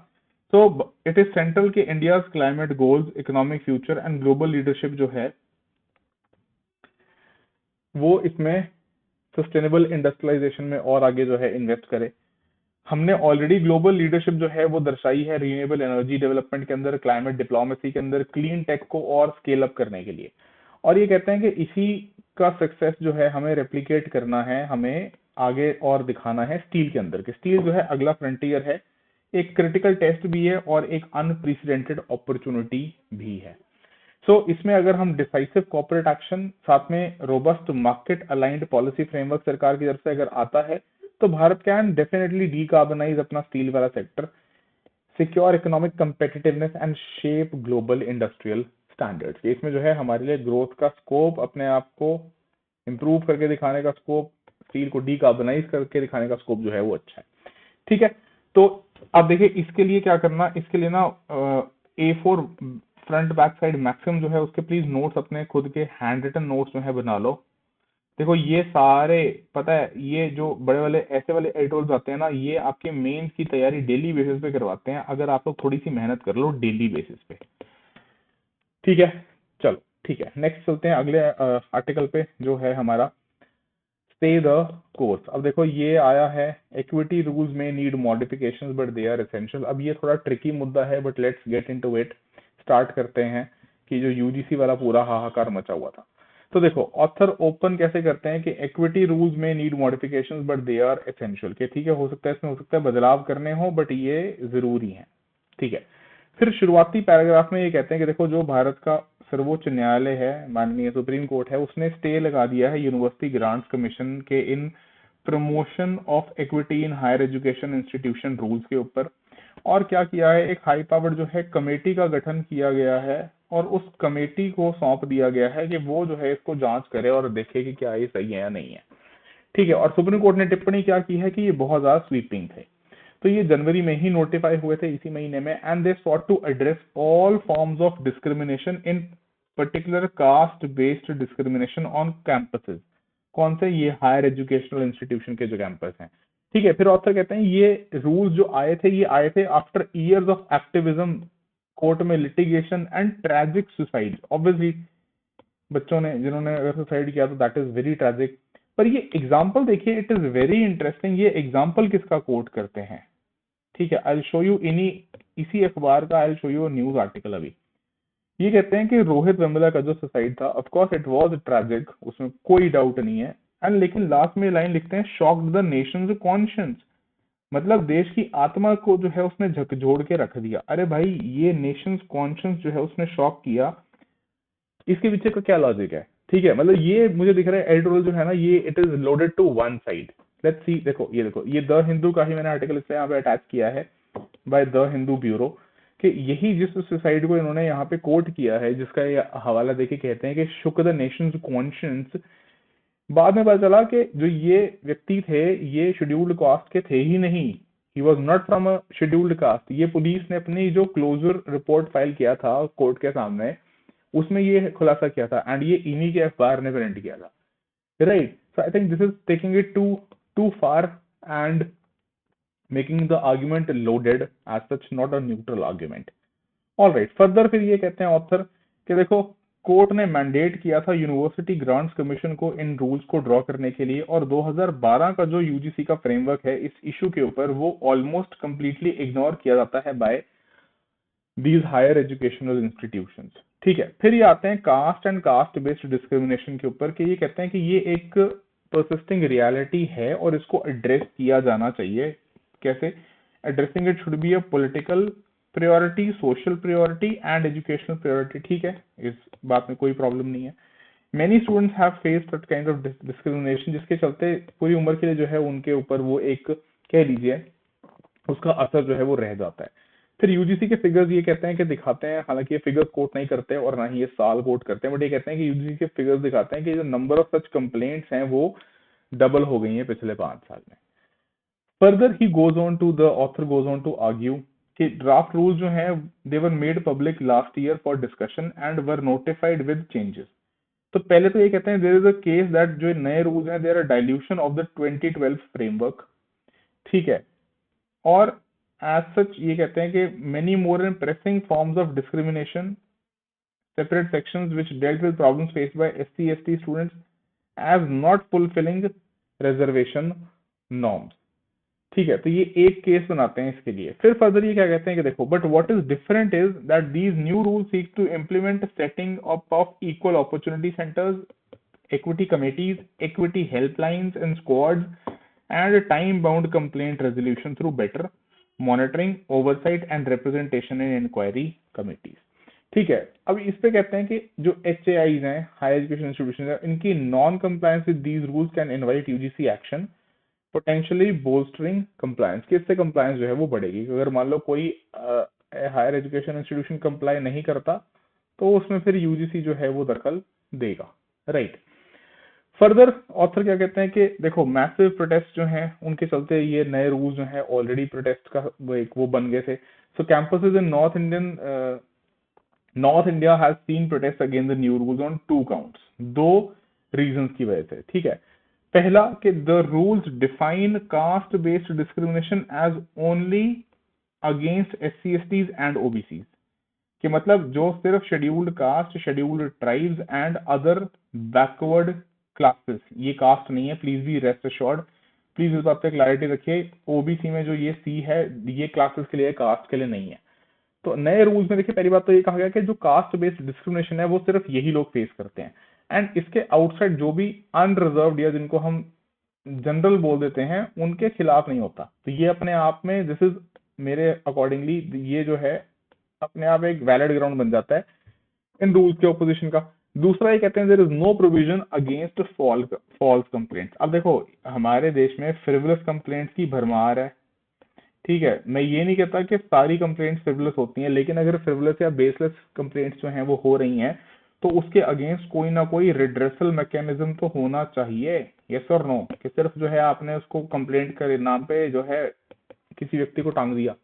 तो इट इज सेंट्रल कि India climate goals, economic future and global leadership जो है वो इसमें सस्टेनेबल इंडस्ट्रियलाइजेशन में और आगे जो है इन्वेस्ट करे। हमने ऑलरेडी ग्लोबल लीडरशिप जो है वो दर्शाई है रिन्यूएबल एनर्जी डेवलपमेंट के अंदर, क्लाइमेट डिप्लोमेसी के अंदर, क्लीन टेक को और स्केल अप करने के लिए। और ये कहते हैं कि इसी का सक्सेस जो है हमें रेप्लिकेट करना है, हमें आगे और दिखाना है स्टील के अंदर, कि स्टील जो है अगला फ्रंटियर है, एक क्रिटिकल टेस्ट भी है और एक अनप्रेसिडेंटेड अपॉर्चुनिटी भी है। सो इसमें अगर हम डिसाइसिव कॉर्पोरेट एक्शन साथ में robust market aligned policy framework सरकार की तरफ से अगर आता है तो भारत कैन डेफिनेटली डीकार्बनाइज अपना स्टील वाला sector, secure economic competitiveness and shape global industrial standards. इसमें जो है हमारे लिए ग्रोथ का स्कोप, अपने आप को इंप्रूव करके दिखाने का स्कोप, स्टील को डीकार्बनाइज करके दिखाने का स्कोप जो है वो अच्छा है, ठीक है। तो अब देखिए इसके लिए क्या करना, इसके लिए ना A4 front back side maximum जो है उसके प्लीज नोट्स अपने खुद के हैंड रिटन नोट्स जो है बना लो। देखो ये सारे, पता है ये जो बड़े वाले ऐसे वाले एडिटोर्स आते हैं ना, ये आपके मेंस की तैयारी डेली बेसिस पे करवाते हैं, अगर आप लोग थोड़ी सी मेहनत कर लो डेली बेसिस पे, ठीक है। चलो ठीक है, नेक्स्ट चलते हैं अगले आर्टिकल पे जो है हमारा स्टे द कोर्स। अब देखो ये आया है, इक्विटी रूल्स में need modifications but they are essential. अब ये थोड़ा ट्रिकी मुद्दा है but let's get into it. Start करते हैं कि जो यूजीसी वाला पूरा हाहाकार मचा हुआ था। तो देखो ऑथर ओपन कैसे करते हैं कि इक्विटी रूल्स में need modifications but they are essential, कि ठीक है हो सकता है इसमें हो सकता है बदलाव करने हो बट ये जरूरी है, ठीक है। फिर शुरुआती पैराग्राफ में ये कहते हैं कि देखो जो भारत का सर्वोच्च न्यायालय है, माननीय सुप्रीम कोर्ट है, उसने स्टे लगा दिया है यूनिवर्सिटी ग्रांट्स कमीशन के in promotion of equity in higher education institution rules के ऊपर। और क्या किया है, एक हाई पावर जो है कमेटी का गठन किया गया है और उस कमेटी को सौंप दिया गया है कि वो जो है इसको जांच करे और देखे कि क्या ये सही है या नहीं है। ठीक है, और सुप्रीम कोर्ट ने टिप्पणी क्या की है कि ये बहुत ज्यादा स्वीपिंग थे। तो ये जनवरी में ही नोटिफाई हुए थे, इसी महीने में। And they sought to address all forms of discrimination in particular caste based discrimination on campuses. कौन से, ये हायर एजुकेशनल इंस्टीट्यूशन के जो कैंपस हैं। ठीक है, फिर ऑथर कहते हैं ये रूल्स जो आए थे, ये आए थे after years of activism, court में litigation and tragic suicide. Obviously बच्चों ने जिन्होंने अगर सुसाइड किया तो दैट इज वेरी ट्रेजिक। पर ये एग्जाम्पल देखिए, इट इज वेरी इंटरेस्टिंग। ये एग्जाम्पल किसका कोट करते हैं, ठीक है, आई विल शो यू इसी अखबार का, I will show you news article अभी। ये कहते हैं कि रोहित वेमुला का जो सुसाइड था, of course it was tragic, उसमें कोई डाउट नहीं है। एंड लेकिन लास्ट में लाइन लिखते हैं, शॉक्ड द नेशंस कॉन्शियंस। मतलब देश की आत्मा को जो है उसने झकझोर के रख दिया। अरे भाई, ये नेशंस कॉन्शियंस जो है उसने शॉक किया, इसके पीछे का क्या लॉजिक है। ठीक है, मतलब ये मुझे दिख रहा है एडिटोरियल जो है ना, ये it is loaded to one side. Let's see, देखो ये द हिंदू का ही मैंने आर्टिकल इससे यहाँ पे अटैच किया है बाय द हिंदू ब्यूरो, कि यही जिस सुसाइड को इन्होंने यहाँ पे कोट किया है, जिसका ये हवाला देके कहते हैं कि शुक द नेशंस कॉन्शियंस। बाद में पता चला कि जो ये व्यक्ति थे ये शेड्यूल्ड कास्ट के थे ही नहीं, he was not from a scheduled caste. ये पुलिस ने अपनी जो क्लोजर रिपोर्ट फाइल किया था कोर्ट के सामने, उसमें ये खुलासा किया था एंड ये इन्हीं के अखबार ने प्रिंट किया था, right. So I think this is taking it too far and making the argument loaded as such, not a neutral argument. All right, further फिर ये कहते हैं ऑथर कि देखो, कोर्ट ने मैंडेट किया था यूनिवर्सिटी ग्रांट्स कमीशन को इन रूल्स को ड्रॉ करने के लिए, और 2012 का जो यूजीसी का फ्रेमवर्क है इस इशू के ऊपर, वो ऑलमोस्ट कंप्लीटली इग्नोर किया जाता है by these higher educational institutions. ठीक है, फिर ये आते हैं caste and caste based discrimination के ऊपर, कि ये कहते हैं कि ये एक परसिस्टिंग रियलिटी है और इसको एड्रेस किया जाना चाहिए। कैसे? Addressing it should be a political priority, social priority and educational priority. ठीक है, इस बात में कोई प्रॉब्लम नहीं है। Many students have faced that kind of discrimination, जिसके चलते पूरी उम्र के लिए जो है उनके ऊपर वो एक, कह लीजिए, उसका असर जो है वो रह जाता है। फिर यूजीसी के फिगर्स ये कहते हैं कि दिखाते हैं, हालांकि ये फिगर्स कोट नहीं करते और ना ही ये साल कोट करते हैं, बट ये कहते हैं कि यूजीसी के फिगर्स दिखाते हैं कि जो नंबर ऑफ सच कंप्लेंट्स हैं वो डबल हो गई हैं पिछले 5 साल में। Further he goes on to the author goes on to argue कि ड्राफ्ट रूल्स जो हैं they were made public last year for discussion and were notified with changes. तो पहले तो ये कहते हैं there is a case that जो नए रूल्स हैं there are dilution of the 2012 framework. ठीक है, और एज सच ये कहते हैं कि many more and pressing forms of discrimination, separate sections which dealt with problems faced by SC/ST students as not fulfilling reservation norms। ठीक है, तो ये एक केस बनाते हैं इसके लिए। फिर फर्दर ये क्या कहते हैं कि देखो, but what is different is that these new rule seek to implement setting up of equal opportunity centres, equity committees, equity helplines and squads, and time-bound complaint resolution through better monitoring, oversight, and representation in inquiry committees। ठीक है, अब इस पे कहते हैं कि जो HAIs हैं, हायर एजुकेशन इंस्टीट्यूशन हैं, इनकी non compliance with these rules can invite UGC action, potentially bolstering compliance. किससे कंप्लायंस जो है वो बढ़ेगी? अगर मान लो कोई हायर एजुकेशन इंस्टीट्यूशन कंप्लाई नहीं करता तो उसमें फिर यूजीसी जो है वो दखल देगा, राइट। फर्दर ऑथर क्या कहते हैं कि देखो, मैसिव प्रोटेस्ट जो हैं उनके चलते ये नए रूल्स जो हैं ऑलरेडी प्रोटेस्ट का वो बन गए थे। So campuses in north India has seen protest against the new rules on 2 counts, 2 reasons की वजह से। ठीक है, पहला कि the rules define caste based discrimination as only against SC/STs and OBCs, कि मतलब जो सिर्फ scheduled caste, scheduled tribes and other backward classes, ये कास्ट नहीं है, please be rest assured, please इस बात पे क्लैरिटी रखिए। ओबीसी में जो ये सी है ये क्लासेस के लिए, कास्ट के लिए नहीं है। तो नए रूल्स में देखिए, पहली बात तो ये कहा गया कि जो कास्ट बेस्ड डिस्क्रिमिनेशन है वो सिर्फ यही लोग फेस करते हैं, एंड इसके आउटसाइड जो भी अनरिजर्व्ड या जिनको हम जनरल बोल देते हैं उनके खिलाफ नहीं होता। तो ये अपने आप में, दिस इज मेरे अकॉर्डिंगली, ये जो है अपने आप एक वैलिड ग्राउंड बन जाता है इन रूल्स के ओपोजिशन का। दूसरा ये कहते हैं there is no provision against false complaints. अब देखो हमारे देश में फ्रिवलस कंप्लेंट्स की भरमार है, ठीक है, मैं ये नहीं कहता कि सारी कंप्लेंट्स फ्रिवलस होती हैं, लेकिन अगर फ्रिवलस या बेसलेस कंप्लेंट्स जो हैं वो हो रही हैं तो उसके अगेंस्ट कोई ना कोई रिड्रेसल मैकेनिज्म तो होना चाहिए। यस और नो, कि सिर्फ जो है आपने उसको कंप्लेंट के नाम पे जो है किसी व्यक्ति को टांग दिया,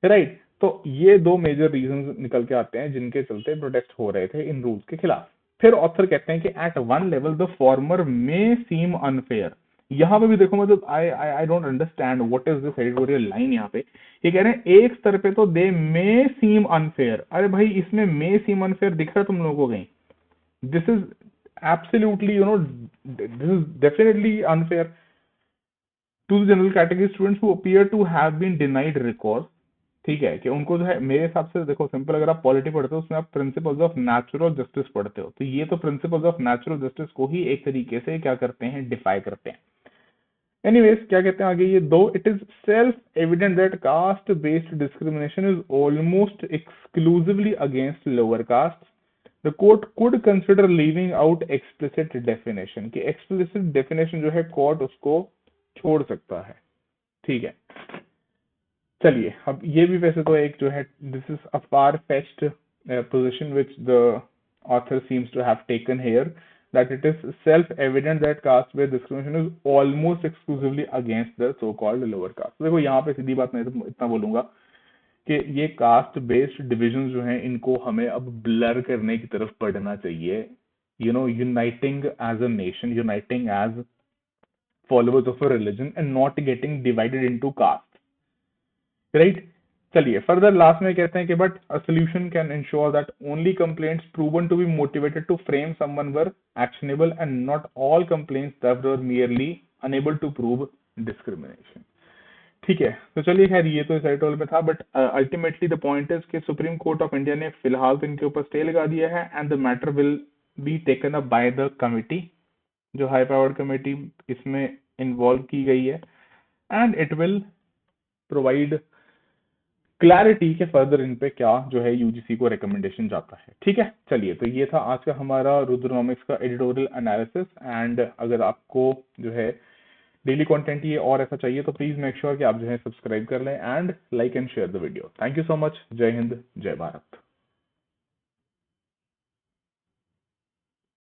राइट। तो ये दो मेजर रीजंस निकल के आते हैं जिनके चलते प्रोटेस्ट हो रहे थे इन रूल्स के खिलाफ। फिर ऑथर कहते हैं कि at one level the former may seem unfair. यहाँ पे भी देखो, मतलब I I don't understand what is this editorial line. यहाँ पे ये कह रहे हैं एक स्तर पे तो दे मे सीम अनफेयर। अरे भाई इसमें मे सीम अनफेयर दिख रहा है तुम लोगों को कहीं? This is absolutely this is definitely unfair to the general category students who appear to have been denied record. ठीक है, कि उनको जो है, मेरे हिसाब से देखो सिंपल, अगर आप पॉलिटी पढ़ते हो उसमें आप प्रिंसिपल्स ऑफ नेचुरल जस्टिस पढ़ते हो, तो ये तो प्रिंसिपल्स ऑफ नेचुरल जस्टिस को ही एक तरीके से क्या करते हैं, डिफाई करते हैं। एनीवेज क्या कहते हैं आगे ये, दो it is self evident that caste based discrimination is almost exclusively against lower caste, the court could consider leaving out explicit definition. कि एक्सप्लिसिट डेफिनेशन जो है कोर्ट उसको छोड़ सकता है, ठीक है। चलिए, अब ये भी वैसे तो एक जो है, this is a far fetched position which the author seems to have taken here, that it is self-evident that caste-based discrimination is almost exclusively against the so-called lower caste। देखो यहाँ पे सीधी बात मैं तो इतना बोलूंगा कि ये कास्ट बेस्ड डिविजन जो हैं इनको हमें अब ब्लर करने की तरफ बढ़ना चाहिए, you know, uniting as a nation, uniting as followers of a religion and not getting divided into caste, right. चलिए फर्दर लास्ट में कहते हैं कि but a solution can ensure that only complaints proven to be motivated to frame someone were actionable and not all complaints that were merely unable to prove discrimination. ठीक है, तो चलिए खैर ये तो इस एडिटोरियल में था, but ultimately the point is कि सुप्रीम कोर्ट ऑफ इंडिया ने फिलहाल तो इनके ऊपर स्टे लगा दिया है and the matter will be taken up by the committee, जो हाई पावर्ड कमिटी इसमें इन्वॉल्व की गई है, and it will provide clarity के फर्दर इन पे क्या जो है यूजीसी को रिकमेंडेशन जाता है। ठीक है, चलिए तो ये था आज का हमारा रुद्रोनॉमिक्स का एडिटोरियल एनालिसिस। एंड अगर आपको जो है डेली कंटेंट ये और ऐसा चाहिए तो प्लीज मेक श्योर कि आप जो है सब्सक्राइब कर लें and like and share the video. Thank you so much. जय हिंद, जय भारत।